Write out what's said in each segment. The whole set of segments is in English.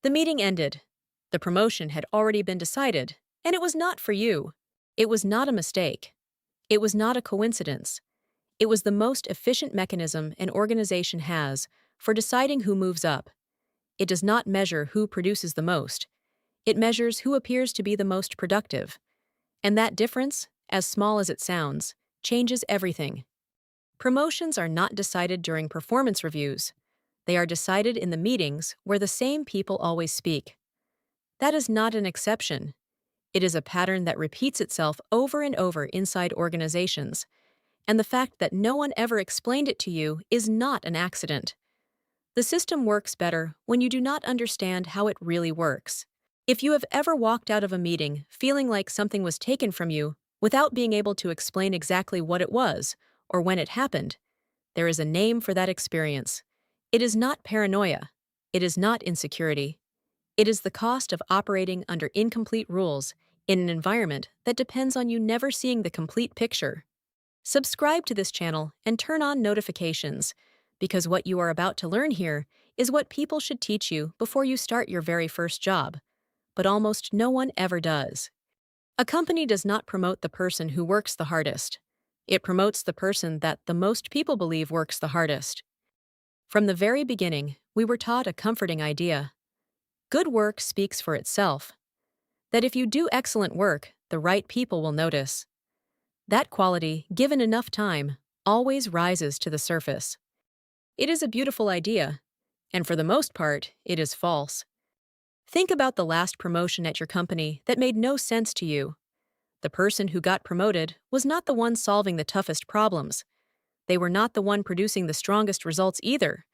The meeting ended. The promotion had already been decided, and it was not for you. It was not a mistake. It was not a coincidence. It was the most efficient mechanism an organization has for deciding who moves up. It does not measure who produces the most. It measures who appears to be the most productive. And that difference, as small as it sounds, changes everything. Promotions are not decided during performance reviews. They are decided in the meetings where the same people always speak. That is not an exception. It is a pattern that repeats itself over and over inside organizations, and the fact that no one ever explained it to you is not an accident. The system works better when you do not understand how it really works. If you have ever walked out of a meeting feeling like something was taken from you without being able to explain exactly what it was or when it happened, there is a name for that experience. It is not paranoia. It is not insecurity. It is the cost of operating under incomplete rules in an environment that depends on you never seeing the complete picture. Subscribe to this channel and turn on notifications, because what you are about to learn here is what people should teach you before you start your very first job, but almost no one ever does. A company does not promote the person who works the hardest. It promotes the person that the most people believe works the hardest. From the very beginning, we were taught a comforting idea. Good work speaks for itself. That if you do excellent work, the right people will notice. That quality, given enough time, always rises to the surface. It is a beautiful idea, and for the most part, it is false. Think about the last promotion at your company that made no sense to you. The person who got promoted was not the one solving the toughest problems. They were not the one producing the strongest results either.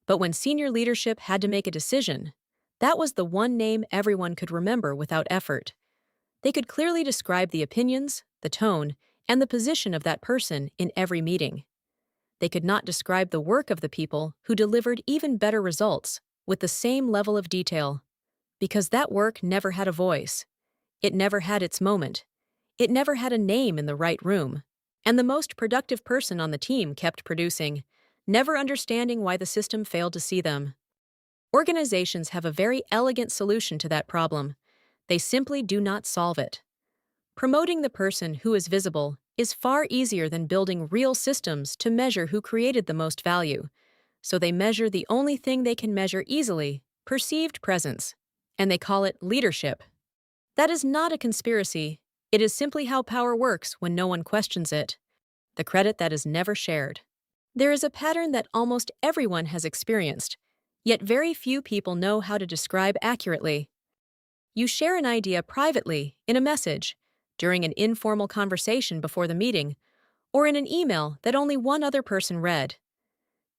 But when senior leadership had to make a decision, that was the one name everyone could remember without effort. They could clearly describe the opinions, the tone, and the position of that person in every meeting. They could not describe the work of the people who delivered even better results with the same level of detail, because that work never had a voice. It never had its moment. It never had a name in the right room. And the most productive person on the team kept producing, never understanding why the system failed to see them. Organizations have a very elegant solution to that problem. They simply do not solve it. Promoting the person who is visible is far easier than building real systems to measure who created the most value. So they measure the only thing they can measure easily, perceived presence, and they call it leadership. That is not a conspiracy. It is simply how power works when no one questions it. The credit that is never shared. There is a pattern that almost everyone has experienced, yet very few people know how to describe accurately. You share an idea privately, in a message, during an informal conversation before the meeting, or in an email that only one other person read.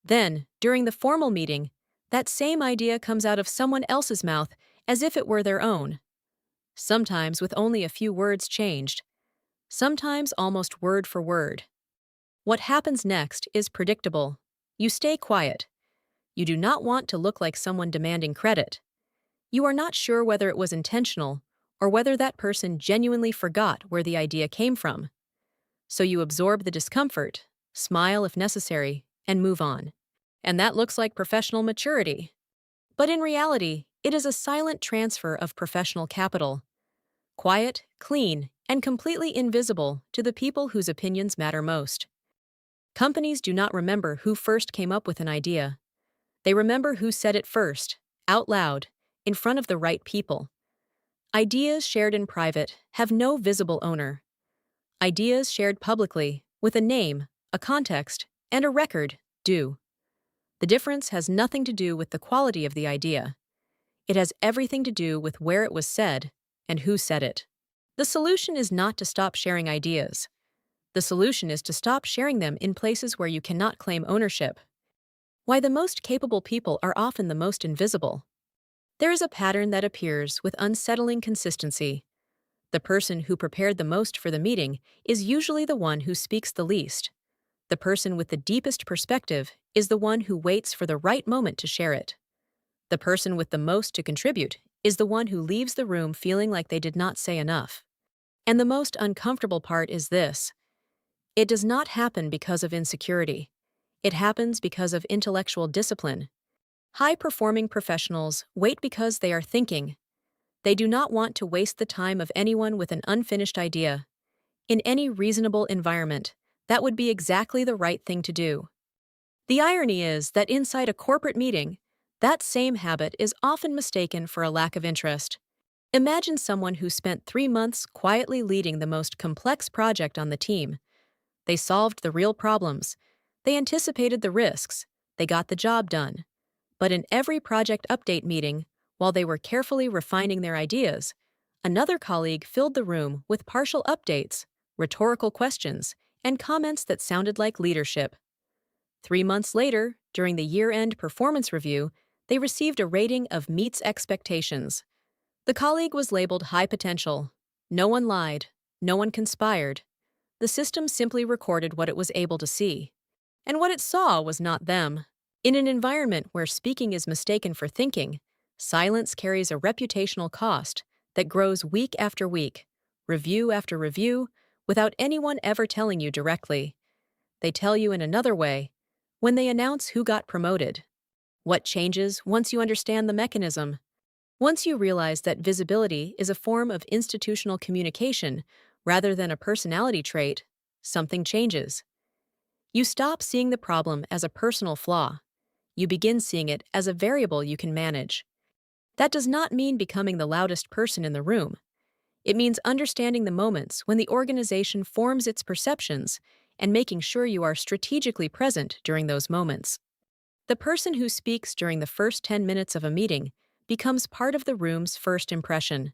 Then, during the formal meeting, that same idea comes out of someone else's mouth as if it were their own. Sometimes with only a few words changed, sometimes almost word for word. What happens next is predictable. You stay quiet. You do not want to look like someone demanding credit. You are not sure whether it was intentional or whether that person genuinely forgot where the idea came from. So you absorb the discomfort, smile if necessary, and move on. And that looks like professional maturity. But in reality, it is a silent transfer of professional capital. Quiet, clean, and completely invisible to the people whose opinions matter most. Companies do not remember who first came up with an idea. They remember who said it first, out loud, in front of the right people. Ideas shared in private have no visible owner. Ideas shared publicly, with a name, a context, and a record, do. The difference has nothing to do with the quality of the idea. It has everything to do with where it was said and who said it. The solution is not to stop sharing ideas. The solution is to stop sharing them in places where you cannot claim ownership. Why the most capable people are often the most invisible. There is a pattern that appears with unsettling consistency. The person who prepared the most for the meeting is usually the one who speaks the least. The person with the deepest perspective is the one who waits for the right moment to share it. The person with the most to contribute is the one who leaves the room feeling like they did not say enough. And the most uncomfortable part is this. It does not happen because of insecurity. It happens because of intellectual discipline. High-performing professionals wait because they are thinking. They do not want to waste the time of anyone with an unfinished idea. In any reasonable environment, that would be exactly the right thing to do. The irony is that inside a corporate meeting, that same habit is often mistaken for a lack of interest. Imagine someone who spent 3 months quietly leading the most complex project on the team. They solved the real problems. They anticipated the risks. They got the job done. But in every project update meeting, while they were carefully refining their ideas, another colleague filled the room with partial updates, rhetorical questions, and comments that sounded like leadership. 3 months later, during the year-end performance review, they received a rating of meets expectations. The colleague was labeled high potential. No one lied. No one conspired. The system simply recorded what it was able to see. And what it saw was not them. In an environment where speaking is mistaken for thinking, silence carries a reputational cost that grows week after week, review after review, without anyone ever telling you directly. They tell you in another way, when they announce who got promoted. What changes once you understand the mechanism? Once you realize that visibility is a form of institutional communication rather than a personality trait, something changes. You stop seeing the problem as a personal flaw. You begin seeing it as a variable you can manage. That does not mean becoming the loudest person in the room. It means understanding the moments when the organization forms its perceptions and making sure you are strategically present during those moments. The person who speaks during the first 10 minutes of a meeting becomes part of the room's first impression.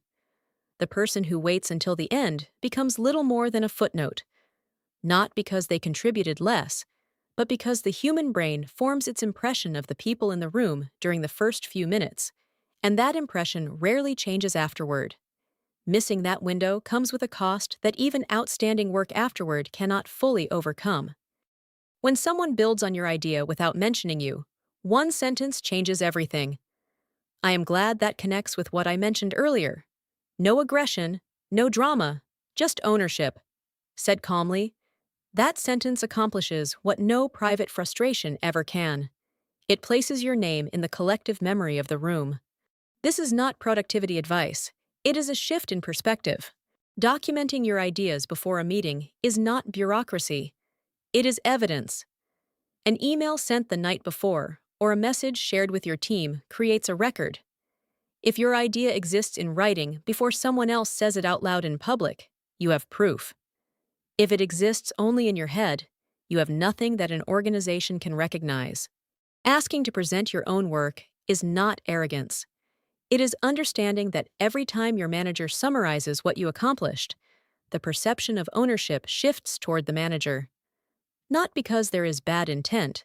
The person who waits until the end becomes little more than a footnote, not because they contributed less, but because the human brain forms its impression of the people in the room during the first few minutes, and that impression rarely changes afterward. Missing that window comes with a cost that even outstanding work afterward cannot fully overcome. When someone builds on your idea without mentioning you, one sentence changes everything. I am glad that connects with what I mentioned earlier. No aggression, no drama, just ownership. Said calmly, that sentence accomplishes what no private frustration ever can. It places your name in the collective memory of the room. This is not productivity advice. It is a shift in perspective. Documenting your ideas before a meeting is not bureaucracy. It is evidence. An email sent the night before or a message shared with your team creates a record. If your idea exists in writing before someone else says it out loud in public, you have proof. If it exists only in your head, you have nothing that an organization can recognize. Asking to present your own work is not arrogance. It is understanding that every time your manager summarizes what you accomplished, the perception of ownership shifts toward the manager. Not because there is bad intent,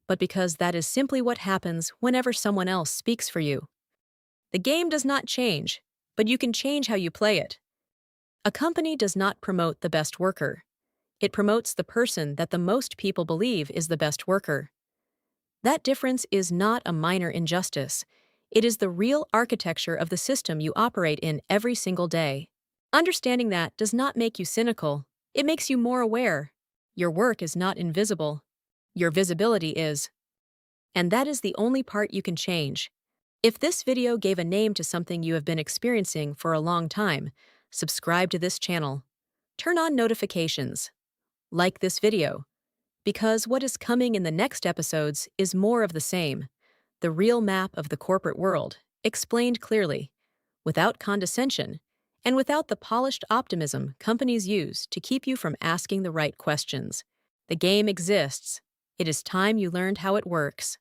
but because that is simply what happens whenever someone else speaks for you. The game does not change, but you can change how you play it. A company does not promote the best worker. It promotes the person that the most people believe is the best worker. That difference is not a minor injustice. It is the real architecture of the system you operate in every single day. Understanding that does not make you cynical. It makes you more aware. Your work is not invisible. Your visibility is. And that is the only part you can change. If this video gave a name to something you have been experiencing for a long time, subscribe to this channel. Turn on notifications. Like this video. Because what is coming in the next episodes is more of the same. The real map of the corporate world, explained clearly, without condescension, and without the polished optimism companies use to keep you from asking the right questions. The game exists. It is time you learned how it works.